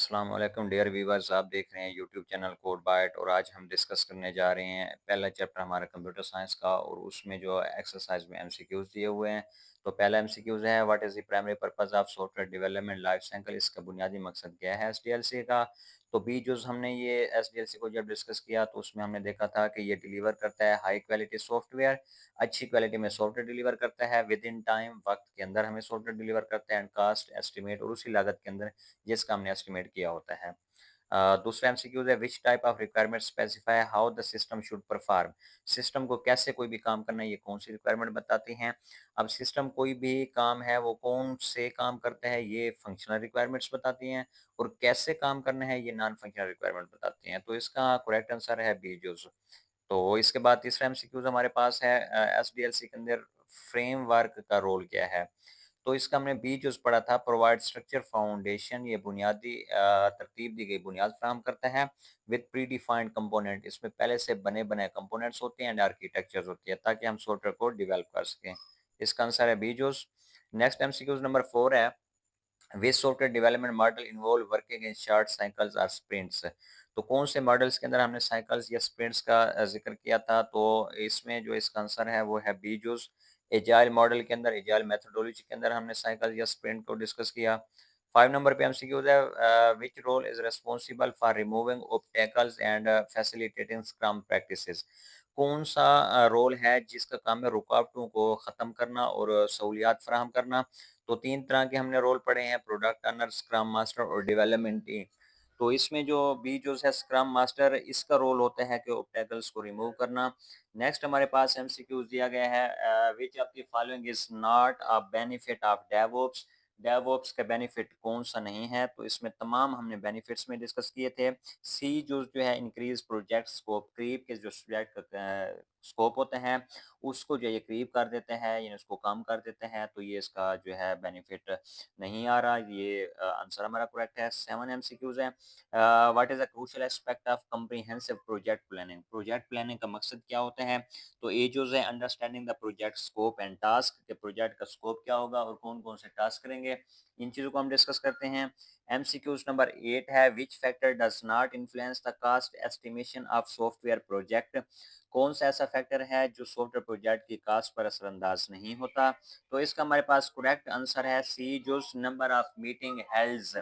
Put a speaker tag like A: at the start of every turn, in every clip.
A: अस्सलाम वालेकुम dear viewers. आप देख रहे हैं यूट्यूब चैनल कोड बाइट और आज हम डिस्कस करने जा रहे हैं पहला चैप्टर हमारा कंप्यूटर साइंस का और उसमें जो एक्सरसाइज में एमसीक्यूज दिए हुए हैं। तो पहला एमसीक्यूज है, what is the primary purpose of software development life cycle. इसका बुनियादी मकसद क्या है एसडीएलसी का। तो बी जो हमने ये एसडीएलसी को जब डिस्कस किया तो उसमें हमने देखा था कि ये डिलीवर करता है हाई क्वालिटी सॉफ्टवेयर, अच्छी क्वालिटी में सॉफ्टवेयर डिलीवर करता है विद इन टाइम, वक्त के अंदर हमें सॉफ्टवेयर डिलीवर करता है एंड कास्ट एस्टिमेट और उसी लागत के अंदर जिसका हमने एस्टिमेट किया होता है। दूसरा एमसीक्यूज है, which type of requirement specify how the system should perform. System को कैसे कोई भी काम करना है, ये कौन सी रिक्वायरमेंट बताती हैं। अब सिस्टम कोई भी काम है वो कौन से काम करते हैं, ये फंक्शनल रिक्वायरमेंट्स बताती हैं और कैसे काम करना है ये नॉन फंक्शनल रिक्वायरमेंट बताती हैं। तो इसका करेक्ट आंसर है बी जूस। तो इसके बाद तीसरा एमसीक्यूज हमारे पास है, एसडीएलसी के अंदर फ्रेमवर्क का रोल क्या है। तो इसका हमने बी जो पढ़ा था, प्रोवाइड स्ट्रक्चर फाउंडेशन, ये बुनियादी तरतीब दी गई बुनियाद फराहम करता है विद प्री डिफाइंड कंपोनेंट। इसमें पहले से बने बनाए कंपोनेंट्स होते हैं एंड आर्किटेक्चर्स होती है ताकि हम सॉफ्टवेयर को डेवलप कर सकें। इसका आंसर है बी जोस। नेक्स्ट एमसीक्यूज नंबर 4 है, विच software development model involve working in short cycles और स्प्रिंट्स। तो कौन से मॉडल्स के अंदर हमने साइकिल्स या स्प्रिंट्स का जिक्र किया था। तो इसमें जो इसका आंसर है वो है बी जूस। एजाइल मॉडल के अंदर, एजाइल मेथोडोलॉजी के अंदर हमने साइकिल या स्प्रिंट को डिस्कस किया। 5 नंबर पे एमसीक्यूज है, which role is responsible for removing obstacles and facilitating scrum practices. कौन सा रोल है जिसका काम है रुकावटों को ख़त्म करना और सहूलियात फराहम करना। तो 3 तरह के हमने रोल पढ़े हैं, प्रोडक्ट ओनर, स्क्रम मास्टर और डेवलपमेंट टीम। तो इसमें जो बी जो है स्क्रम मास्टर, इसका रोल होता है कि ऑब्स्टैकल्स को रिमूव करना। नेक्स्ट हमारे पास एमसीक्यूज दिया गया है, which of the following is not a benefit of DevOps. DevOps का बेनिफिट कौन सा नहीं है। तो इसमें तमाम हमने बेनिफिट्स में डिस्कस किए थे। सी जो है इंक्रीज प्रोजेक्ट स्कोप, क्रीप के जो प्रोजेक्ट का स्कोप होते हैं उसको जो ये क्रीप कर देते हैं यानी उसको कम कर देते हैं। तो ये इसका जो है बेनिफिट नहीं आ रहा। ये आंसर हमारा करेक्ट है। 7 एमसीक्यूज है, what is a crucial aspect of comprehensive project planning. Project planning का मकसद क्या होता है। तो ये जो है understanding the project scope and task, के प्रोजेक्ट का स्कोप क्या होगा और कौन कौन से टास्क करेंगे, इन चीज़ों को हम डिस्कस करते हैं। एमसीक्यूज नंबर 8 है, which factor does not influence the cost estimation of software project. कौन सा ऐसा फैक्टर है जो सॉफ्टवेयर प्रोजेक्ट की कास्ट पर असरअंदाज नहीं होता। तो इसका हमारे पास करेक्ट आंसर है सी, जो नंबर ऑफ मीटिंग हेल्ड्स,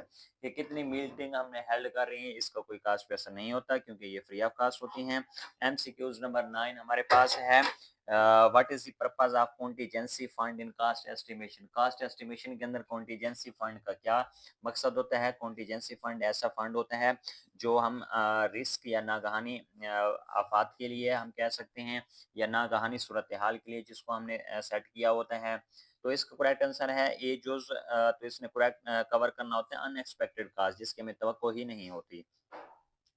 A: कि कितनी मीटिंग हमने हेल्ड कर रही है, इसका कोई कास्ट पे असर नहीं होता क्योंकि ये फ्री ऑफ कास्ट होती हैं। एमसीक्यूज नंबर 9 हमारे पास है, what is the purpose of contingency fund in cost estimation. Cost estimation के अंदर कॉन्टीजेंसी फंड का क्या मकसद होता है। कॉन्टीजेंसी फंड ऐसा फंड होता है जो हम रिस्क या नागहानी आफात के लिए हम कह सकते हैं या नागहानी सूरत हाल के लिए जिसको हमने सेट किया होता है। तो इसका करेक्ट आंसर है ए जोज। तो इसने करेक्ट कवर करना होता है अनएक्सपेक्टेड कास्ट, जिसकी हमें तवक्को ही नहीं होती।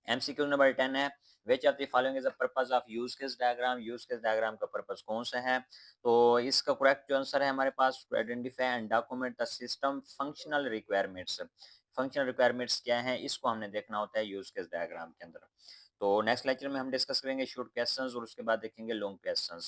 A: एमसीक्यू नंबर 10 है, which of the following is the purpose of use case diagram. Use case diagram का पर्पस कौन सा है। तो इसका करेक्ट जो आंसर है हमारे पास, identify and document the system functional requirements. Functional requirements क्या है, इसको हमने देखना होता है यूज केस डायग्राम के अंदर। तो नेक्स्ट लेक्चर में हम डिस्कस करेंगे शॉर्ट क्वेश्चंस और उसके बाद देखेंगे लॉन्ग क्वेश्चंस।